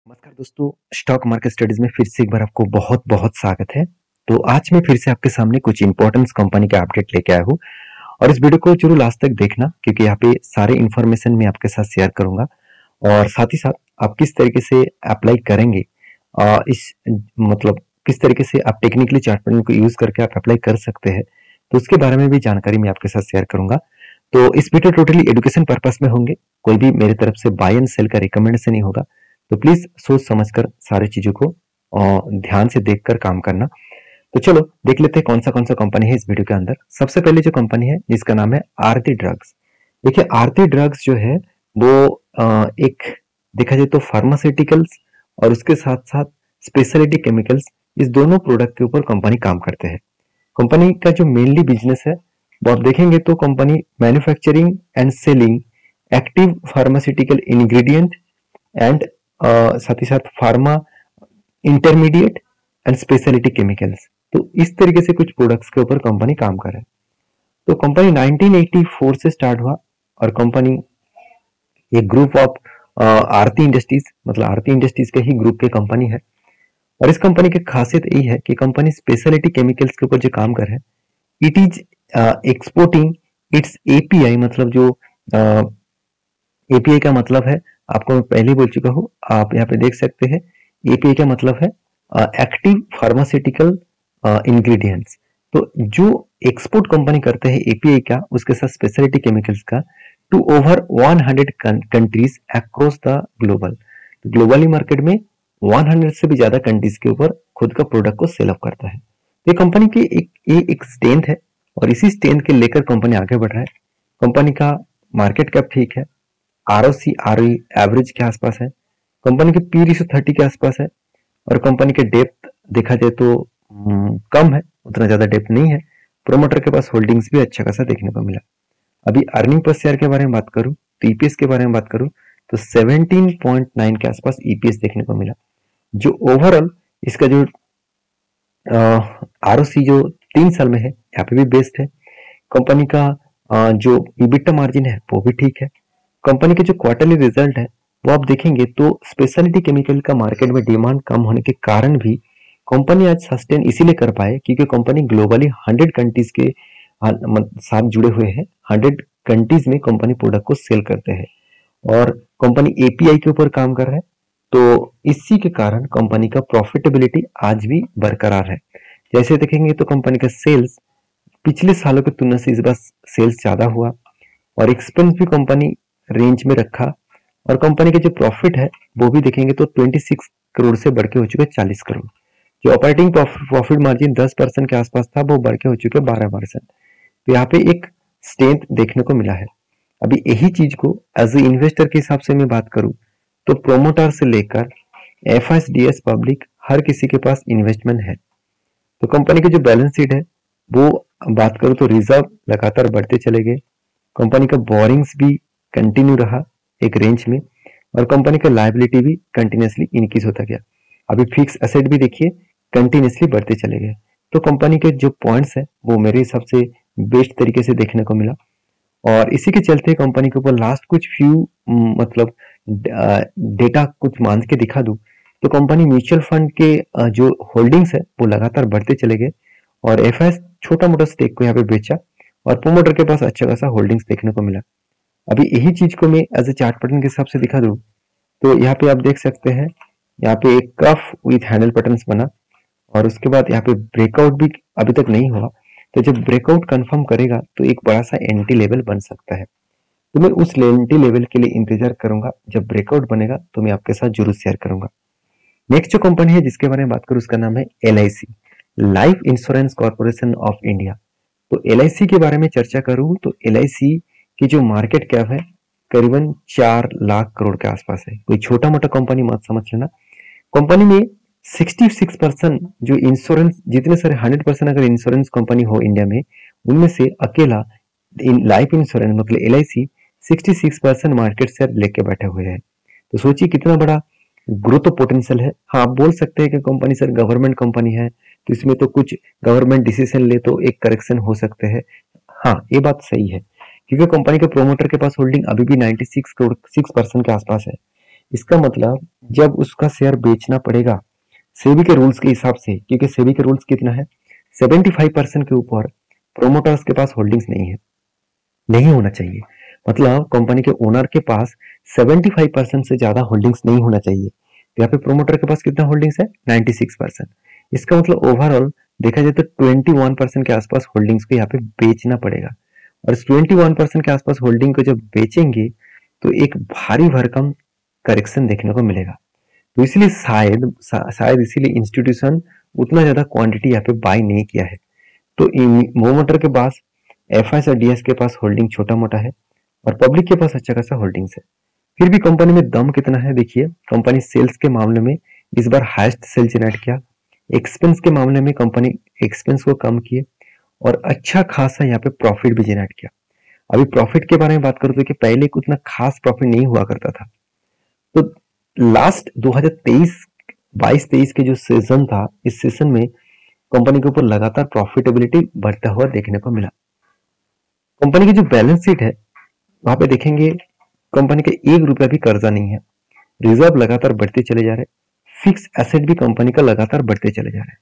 नमस्कार दोस्तों, stock market studies में फिर से एक बार आपको बहुत बहुत स्वागत है। तो आज मैं फिर से आपके सामने कुछ इंपॉर्टेंस कंपनी का अपडेट लेके आया हूँ और इस वीडियो को जरूर लास्ट तक देखना क्योंकि यहाँ पे सारे इन्फॉर्मेशन मैं आपके साथ शेयर करूंगा और साथ ही साथ आप किस तरीके से अप्लाई करेंगे इस मतलब किस तरीके से आप टेक्निकली चार्ट पैटर्न को यूज करके आप अप्लाई कर सकते हैं, तो उसके बारे में भी जानकारी मैं आपके साथ शेयर करूंगा। तो इस वीडियो टोटली एजुकेशन पर्पस में होंगे, कोई भी मेरे तरफ से बाय एंड सेल का रिकमेंडेशन नहीं होगा। तो प्लीज सोच समझकर सारी चीजों को ध्यान से देखकर काम करना। तो चलो देख लेते हैं कौन सा कंपनी है इस वीडियो के अंदर। सबसे पहले जो कंपनी है जिसका नाम है आरती ड्रग्स। देखिए आरती ड्रग्स जो है वो एक देखा जाए तो फार्मास्यूटिकल्स और उसके साथ साथ स्पेशलिटी केमिकल्स, इस दोनों प्रोडक्ट के ऊपर कंपनी काम करते हैं। कंपनी का जो मेनली बिजनेस है वो आप देखेंगे तो company manufacturing and selling active pharmaceutical ingredient and साथ ही साथ pharma intermediate and speciality chemicals, तो इस तरीके से कुछ प्रोडक्ट्स के ऊपर कंपनी काम कर रहा है। तो कंपनी 1984 से स्टार्ट हुआ और कंपनी एक ग्रुप ऑफ आरती इंडस्ट्रीज, मतलब आरती इंडस्ट्रीज के ही ग्रुप के कंपनी है। और इस कंपनी की खासियत यही है कि कंपनी स्पेशलिटी केमिकल्स के ऊपर जो काम कर रहा है, it is exporting it's API, मतलब जो एपीआई का मतलब है, आपको मैं पहले बोल चुका हूँ, आप यहाँ पे देख सकते हैं। एपीआई का मतलब है एक्टिव फार्मास्यूटिकल इंग्रेडिएंट्स। तो जो एक्सपोर्ट कंपनी करते हैं एपीआई का, उसके साथ स्पेशलिटी केमिकल्स का, to over 100 countries across the global. तो ग्लोबली मार्केट में 100 से भी ज्यादा कंट्रीज के ऊपर खुद का प्रोडक्ट को सेल अप करता है। ये कंपनी की एक स्ट्रेंथ है और इसी स्ट्रेंथ के लेकर कंपनी आगे बढ़ रहा है। कंपनी का मार्केट कैप ठीक है, आरओसी आरओई एवरेज के आसपास है, कंपनी के P/30 के आसपास है और कंपनी के डेप्थ देखा जाए तो कम है, उतना ज्यादा डेप्थ नहीं है। प्रोमोटर के पास होल्डिंग्स भी अच्छा खासा देखने को मिला। अभी अर्निंग पर शेयर के बारे में बात करूं तो ईपीएस के बारे में बात करूं तो 17.9 के आसपास ईपीएस देखने को मिला। जो ओवरऑल इसका जो आरओसी जो 3 साल में है, यहाँ पे भी बेस्ट है। कंपनी का जो इबिटा मार्जिन है वो भी ठीक है। कंपनी के जो क्वार्टरली रिजल्ट है वो आप देखेंगे तो स्पेशलिटी केमिकल का मार्केट में डिमांड कम होने के कारण भी कंपनी आज सस्टेन इसीलिए कर पाए क्योंकि कंपनी ग्लोबली 100 कंट्रीज के साथ जुड़े हुए हैं। 100 कंट्रीज में कंपनी प्रोडक्ट को सेल करते हैं और कंपनी एपीआई के ऊपर काम कर रहा है। तो इसी के कारण कंपनी का प्रॉफिटेबिलिटी आज भी बरकरार है। जैसे देखेंगे तो कंपनी का सेल्स पिछले सालों की तुलना से इस बार सेल्स ज्यादा हुआ और एक्सपेंस भी कंपनी रेंज में रखा और कंपनी के जो प्रॉफिट है वो भी देखेंगे तो 26 करोड़ से बढ़ के हो चुके 40 करोड़। जो ऑपरेटिंग प्रॉफिट मार्जिन 10% के आसपास था वो बढ़ के हो चुके 12%। तो यहाँ पे एक स्ट्रेंथ देखने को मिला है। अभी यही चीज को एज ए इन्वेस्टर के हिसाब से मैं बात करूं तो प्रोमोटर से लेकर एफएसडीएस पब्लिक हर किसी के पास इन्वेस्टमेंट है। तो कंपनी की जो बैलेंस शीट है वो बात करूं तो रिजर्व लगातार बढ़ते चले गए। कंपनी का बोरिंग्स भी कंटिन्यू रहा एक रेंज में और कंपनी का लायबिलिटी भी कंटिन्यूसली इंक्रीज होता गया। अभी फिक्स एसेट भी देखिए कंटिन्यूसली बढ़ते चले गए। तो कंपनी के जो पॉइंट्स है वो मेरे हिसाब से बेस्ट तरीके से देखने को मिला और इसी के चलते कंपनी के ऊपर लास्ट कुछ फ्यू मतलब डेटा कुछ मान के दिखा दूं तो कंपनी म्यूचुअल फंड के जो होल्डिंग्स है वो लगातार बढ़ते चले गए और एफएस छोटा मोटा स्टेक को यहाँ पे बेचा और प्रोमोटर के पास अच्छा खासा होल्डिंग्स देखने को मिला। अभी यही चीज को मैं एज ए चार्ट पैटर्न के हिसाब से दिखा दूं तो यहाँ पे आप देख सकते हैं, यहाँ पे एक कफ विथ हैंडल पैटर्न्स बना और उसके बाद यहाँ पे ब्रेकआउट भी अभी तक नहीं हुआ। तो जब ब्रेकआउट कंफर्म करेगा तो एक बड़ा सा एंटी लेवल बन सकता है। तो मैं उस एंटी लेवल के लिए इंतजार करूंगा, जब ब्रेकआउट बनेगा तो मैं आपके साथ जरूर शेयर करूंगा। नेक्स्ट जो कंपनी है जिसके बारे में बात करूं उसका नाम है LIC, life insurance corporation of India. तो LIC के बारे में चर्चा करूं तो LIC की जो मार्केट कैप है करीबन 4 लाख करोड़ के आसपास है। कोई छोटा मोटा कंपनी मत समझ लेना। कंपनी में 66% जो इंश्योरेंस, जितने सारे 100% अगर इंश्योरेंस कंपनी हो इंडिया में, उनमें से अकेला लाइफ इंश्योरेंस मतलब LIC 66% मार्केट शेयर लेके बैठे हुए हैं। तो सोचिए कितना बड़ा ग्रोथ पोटेंशियल है। हाँ, आप बोल सकते हैं कि कंपनी सर गवर्नमेंट कंपनी है तो इसमें तो कुछ गवर्नमेंट डिसीजन ले तो एक करेक्शन हो सकते हैं। हाँ, ये बात सही है क्योंकि कंपनी के प्रोमोटर के पास होल्डिंग अभी भी 96 करोड़ 6% के आसपास है। इसका मतलब जब उसका शेयर बेचना पड़ेगा सेबी के रूल्स के हिसाब से, क्योंकि सेबी के रूल्स कितना है, 75% के ऊपर प्रोमोटर्स के पास होल्डिंग्स नहीं होना चाहिए। मतलब कंपनी के ओनर के पास 75% से ज्यादा होल्डिंग्स नहीं होना चाहिए। तो यहाँ पे प्रोमोटर के पास कितना होल्डिंग्स है, 96%। इसका मतलब ओवरऑल देखा जाए तो 21% के आसपास होल्डिंग्स को यहाँ पे बेचना पड़ेगा। और इस 21% के आसपास होल्डिंग को जब बेचेंगे तो एक भारी भरकम करेक्शन देखने को मिलेगा। तो इसलिए शायद इसीलिए इंस्टीट्यूशन उतना ज्यादा क्वांटिटी यहाँ पे बाय नहीं किया है। तो प्रोमोटर के पास एफआईएस और डीएस के पास होल्डिंग छोटा मोटा है और पब्लिक के पास अच्छा खासा होल्डिंग्स है। फिर भी कंपनी में दम कितना है देखिए, कंपनी सेल्स के मामले में इस बार हाईएस्ट सेल जनरेट किया। एक्सपेंस के मामले में कंपनी एक्सपेंस को कम किए और अच्छा खासा यहाँ पे प्रॉफिट भी जनरेट किया। अभी प्रॉफिट के बारे में बात करूं तो कि पहले उतना खास प्रॉफिट नहीं हुआ करता था। तो लास्ट 2023 के जो सीजन था, इस सीजन में कंपनी के ऊपर लगातार प्रॉफिटेबिलिटी बढ़ता हुआ देखने को मिला। कंपनी की जो बैलेंस शीट है वहां पे देखेंगे कंपनी का 1 रुपया भी कर्जा नहीं है, रिजर्व लगातार बढ़ते चले जा रहे, फिक्स एसेट भी कंपनी का लगातार बढ़ते चले जा रहे हैं।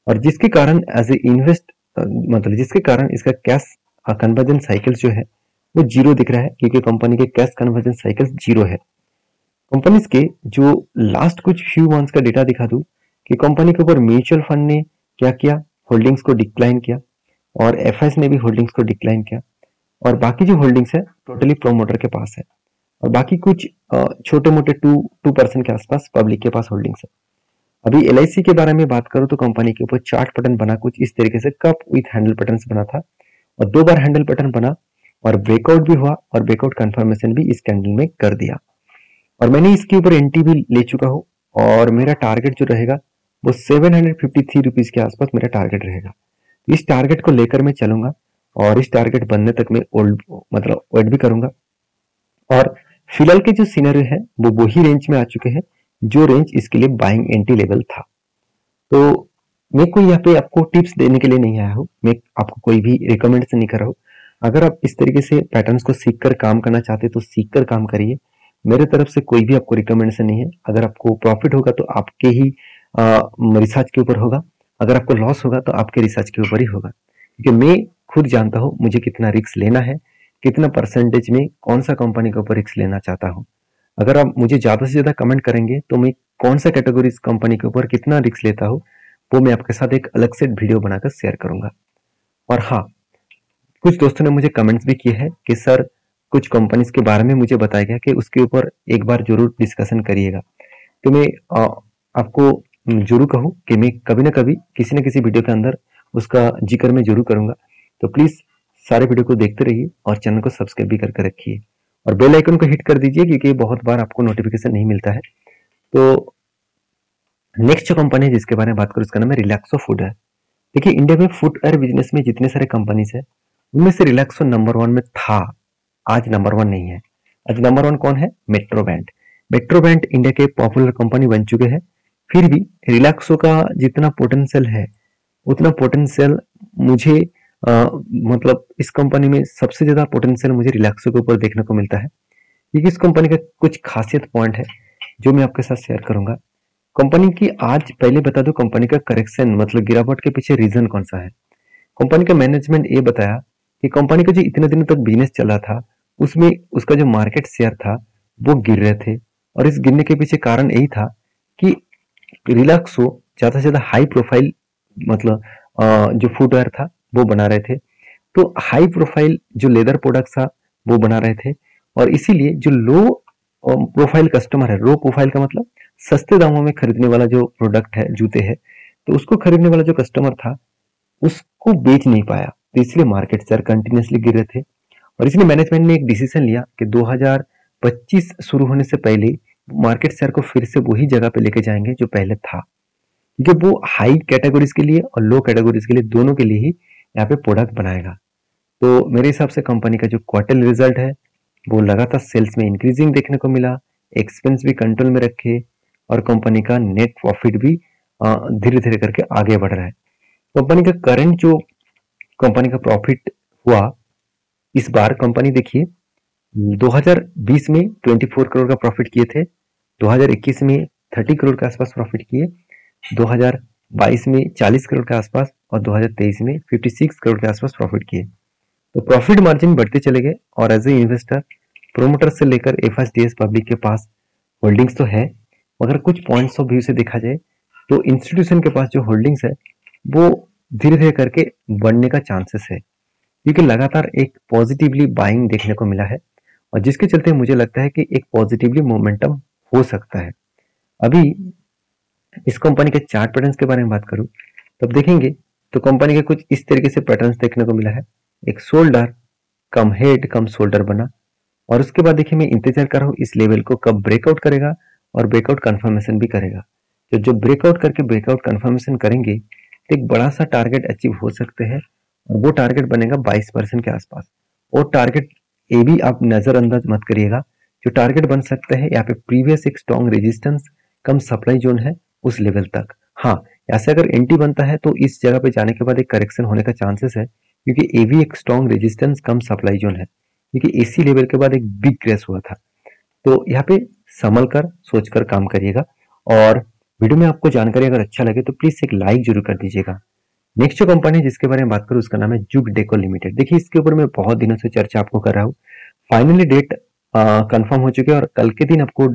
और जिसके कारण एज ए इन्वेस्ट मतलब जिसके कारण इसका कैश कन्वर्जन साइकिल जो है वो जीरो दिख रहा है, क्योंकि कंपनी के कैश कन्वर्जन साइकिल जीरो है। कंपनीज के जो लास्ट कुछ फ्यू मंथ्स का डेटा दिखा दूं कि कंपनी के ऊपर म्यूचुअल फंड ने क्या किया, होल्डिंग्स को डिक्लाइन किया और एफआईएस ने भी होल्डिंग्स को डिक्लाइन किया और बाकी जो होल्डिंग्स है टोटली प्रोमोटर के पास है और बाकी कुछ छोटे मोटे 2% के आसपास पब्लिक के पास होल्डिंग्स है। अभी एलआईसी के बारे में बात करूं तो कंपनी के ऊपर चार्ट पैटर्न बना कुछ इस तरीके से, कप विथ हैंडल पैटर्न बना था और 2 बार हैंडल पैटर्न बना और ब्रेकआउट भी हुआ और ब्रेकआउट कंफर्मेशन भी इस कैंडल में कर दिया और मैंने इसके ऊपर एंट्री भी ले चुका हूं और मेरा टारगेट जो रहेगा वो 753 रुपीज के आसपास मेरा टारगेट रहेगा। इस टारगेट को लेकर मैं चलूंगा और इस टारगेट बनने तक मैं वेट भी करूंगा। और फिलहाल के जो सीनरी है वो वही रेंज में आ चुके हैं जो रेंज इसके लिए बाइंग एंट्री लेवल था। तो मैं कोई यहाँ पे आपको टिप्स देने के लिए नहीं आया हूँ, मैं आपको कोई भी रिकमेंडेशन नहीं कर रहा हूँ। अगर आप इस तरीके से पैटर्न्स को सीख कर काम करना चाहते हैं तो सीख कर काम करिए, मेरे तरफ से कोई भी आपको रिकमेंडेशन नहीं है। अगर आपको प्रॉफिट होगा तो आपके ही रिसर्च के ऊपर होगा, अगर आपको लॉस होगा तो आपके रिसर्च के ऊपर ही होगा, क्योंकि मैं खुद जानता हूँ मुझे कितना रिस्क लेना है, कितना परसेंटेज में कौन सा कंपनी के ऊपर रिस्क लेना चाहता हूँ। अगर आप मुझे ज्यादा से ज्यादा कमेंट करेंगे तो मैं कौन सा कैटेगरी कंपनी के ऊपर कितना रिस्क लेता हूँ वो मैं आपके साथ एक अलग से वीडियो बनाकर शेयर करूंगा। और हाँ, कुछ दोस्तों ने मुझे कमेंट्स भी किए हैं कि सर कुछ कंपनीज के बारे में मुझे बताया गया कि उसके ऊपर एक बार जरूर डिस्कशन करिएगा। तो मैं आपको जरूर कहूँ कि मैं कभी ना कभी किसी न किसी वीडियो के अंदर उसका जिक्र मैं जरूर करूंगा। तो प्लीज सारे वीडियो को देखते रहिए और चैनल को सब्सक्राइब भी करके रखिए और बेल आइकन को हिट कर दीजिए, क्योंकि बहुत बार आपको नोटिफिकेशन नहीं मिलता है। तो नेक्स्ट जो कंपनी है जिसके बारे में बात करूँ उसका नाम है रिलैक्सो फूड है। देखिए इंडिया में फुटवेयर बिजनेस में जितने सारे कंपनीज है उनमें से रिलैक्सो नंबर 1 में था, आज नंबर 1 नहीं है। आज नंबर 1 कौन है, metro band. Metro band India के पॉपुलर कंपनी बन चुके हैं, फिर भी रिलैक्सो का जितना पोटेंशियल है उतना पोटेंशियल मुझे मतलब इस कंपनी में सबसे ज्यादा पोटेंशियल मुझे रिलैक्सो के ऊपर देखने को मिलता है, क्योंकि इस कंपनी का कुछ खासियत पॉइंट है जो मैं आपके साथ शेयर करूंगा। कंपनी की आज पहले बता दो कंपनी का करेक्शन मतलब गिरावट के पीछे रीजन कौन सा है। कंपनी का मैनेजमेंट ये बताया कि कंपनी का जो इतने दिनों तक बिजनेस चला था उसमें उसका जो मार्केट शेयर था वो गिर रहे थे और इस गिरने के पीछे कारण यही था कि रिलैक्सो ज्यादा से ज्यादा हाई प्रोफाइल मतलब जो फुटवेयर था वो बना रहे थे। तो हाई प्रोफाइल जो लेदर प्रोडक्ट था वो बना रहे थे और इसीलिए जो लो प्रोफाइल कस्टमर है, लो प्रोफाइल का मतलब सस्ते दामों में खरीदने वाला जो प्रोडक्ट है, जूते है, तो उसको खरीदने वाला जो कस्टमर था उसको बेच नहीं पाया, तो इसलिए मार्केट शेयर कंटिन्यूसली गिर रहे थे। और इसलिए मैनेजमेंट ने एक डिसीजन लिया कि 2025 शुरू होने से पहले मार्केट शेयर को फिर से वही जगह पे लेके जाएंगे जो पहले था, क्योंकि वो हाई कैटेगरीज के लिए और लो कैटेगरीज के लिए दोनों के लिए ही यहाँ पे प्रोडक्ट बनाएगा। तो मेरे हिसाब से कंपनी का जो क्वार्टरली रिजल्ट है वो लगातार सेल्स में इंक्रीजिंग देखने को मिला, एक्सपेंस भी कंट्रोल में रखे और कंपनी का नेट प्रॉफिट भी धीरे धीरे करके आगे बढ़ रहा है। कंपनी का करंट जो कंपनी का प्रॉफिट हुआ इस बार कंपनी देखिए 2020 में 24 करोड़ का प्रॉफिट किए थे 2021 में 30 करोड़ के आसपास प्रॉफिट किए, 2022 में 40 करोड़ के आसपास और 2023 में 56 करोड़ के आसपास प्रॉफिट किए। तो प्रॉफिट मार्जिन बढ़ते चले गए और एज ए इन्वेस्टर प्रोमोटर से लेकर एफएसडीएस पब्लिक के पास होल्डिंग्स तो है, मगर कुछ पॉइंट्स ऑफ व्यू से देखा जाए तो इंस्टीट्यूशन के पास जो होल्डिंग्स है वो धीरे धीरे करके बढ़ने का चांसेस है, क्योंकि लगातार एक पॉजिटिवली बाइंग देखने को मिला है और जिसके चलते मुझे लगता है कि एक पॉजिटिवली मोमेंटम हो सकता है। अभी इस कंपनी के चार्ट पैटर्न्स के बारे में बात करूं तब देखेंगे तो कंपनी के कुछ इस तरीके से पैटर्न्स देखने को मिला है। एक शोल्डर कम हेड कम शोल्डर बना और उसके बाद देखिए मैं इंतजार कर रहा हूँ इस लेवल को कब ब्रेकआउट करेगा और ब्रेकआउट कंफर्मेशन भी करेगा। तो जो ब्रेकआउट करके ब्रेकआउट कंफर्मेशन करेंगे तो एक बड़ा सा टारगेट अचीव हो सकते हैं और वो टारगेट बनेगा 22% के आसपास। और टारगेट ये भी आप नजरअंदाज मत करिएगा, जो टारगेट बन सकता है यहाँ पे प्रीवियस एक स्ट्रॉन्ग रेजिस्टेंस कम सप्लाई जोन है उस लेवल तक। हाँ, ऐसे अगर एंटी बनता है तो इस जगह पे जाने के बाद एक करेक्शन होने का चांसेस है, क्योंकि ये भी एक स्ट्रॉन्ग रेजिस्टेंस कम सप्लाई जोन है, क्योंकि इसी लेवल के बाद एक बिग क्रैश हुआ था। तो यहाँ पे संभल कर सोचकर काम करिएगा और वीडियो में आपको जानकारी अगर अच्छा लगे तो प्लीज एक लाइक जरूर कर दीजिएगा। नेक्स्ट जो कंपनी जिसके बारे में बात करूँ उसका नाम है जुग डेको लिमिटेड। देखिए इसके ऊपर मैं बहुत दिनों से चर्चा आपको कर रहा हूँ, फाइनली डेट कंफर्म हो चुकी है और कल के दिन आपको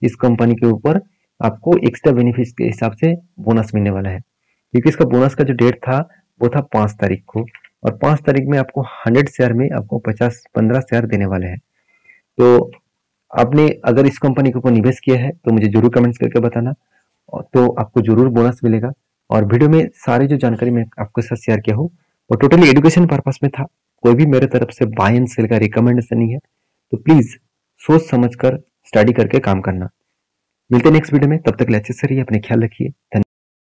इस कंपनी के ऊपर आपको एक्स्ट्रा बेनिफिट के हिसाब से बोनस मिलने वाला है, क्योंकि इसका बोनस का जो डेट था वो था 5 तारीख को और 5 तारीख में आपको 100 शेयर में आपको 15 शेयर देने वाले हैं। तो आपने अगर इस कंपनी के ऊपर निवेश किया है तो मुझे जरूर कमेंट्स करके बताना, तो आपको जरूर बोनस मिलेगा। और वीडियो में सारी जो जानकारी मैं आपके साथ शेयर किया हूँ वो टोटली एजुकेशन पर्पस में था, कोई भी मेरे तरफ से बाय एंड सेल का रिकमेंडेशन नहीं है। तो प्लीज सोच समझकर स्टडी करके काम करना। मिलते हैं नेक्स्ट वीडियो में, तब तक के लिए अच्छे से रहिए, अपने ख्याल रखिए। धन्यवाद।